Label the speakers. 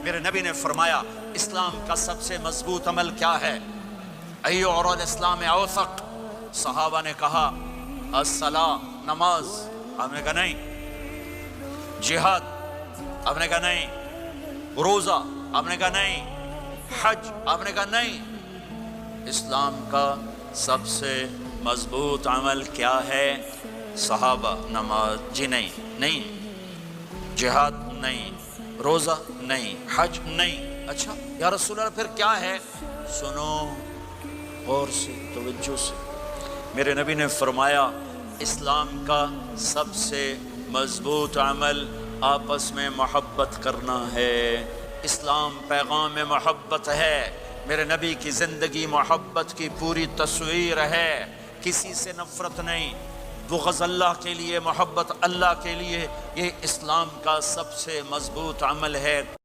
Speaker 1: मेरे नबी ने फरमाया इस्लाम का सबसे मजबूत अमल क्या है? अय्यो और इस्लाम औसक। सहाबा ने कहा अस्सला, नमाज। आपने कहा नहीं। जिहाद? आपने कहा नहीं। रोजा? आपने कहा नहीं। हज? आपने कहा नहीं। इस्लाम का सबसे मजबूत अमल क्या है? सहाबा, नमाज। जी नहीं। नहीं। जिहाद? नहीं। रोजा? नहीं। हज? नहीं। अच्छा या रसूल अल्लाह फिर क्या है? सुनो गौर से, तवज्जो से। मेरे नबी ने फरमाया इस्लाम का सबसे मजबूत अमल आपस में मोहब्बत करना है। इस्लाम पैगाम में मोहब्बत है। मेरे नबी की ज़िंदगी मोहब्बत की पूरी तस्वीर है। किसी से नफ़रत नहीं, बुग़्ज़ अल्लाह के लिए, मोहब्बत अल्लाह के लिए। ये इस्लाम का सबसे मजबूत अमल है।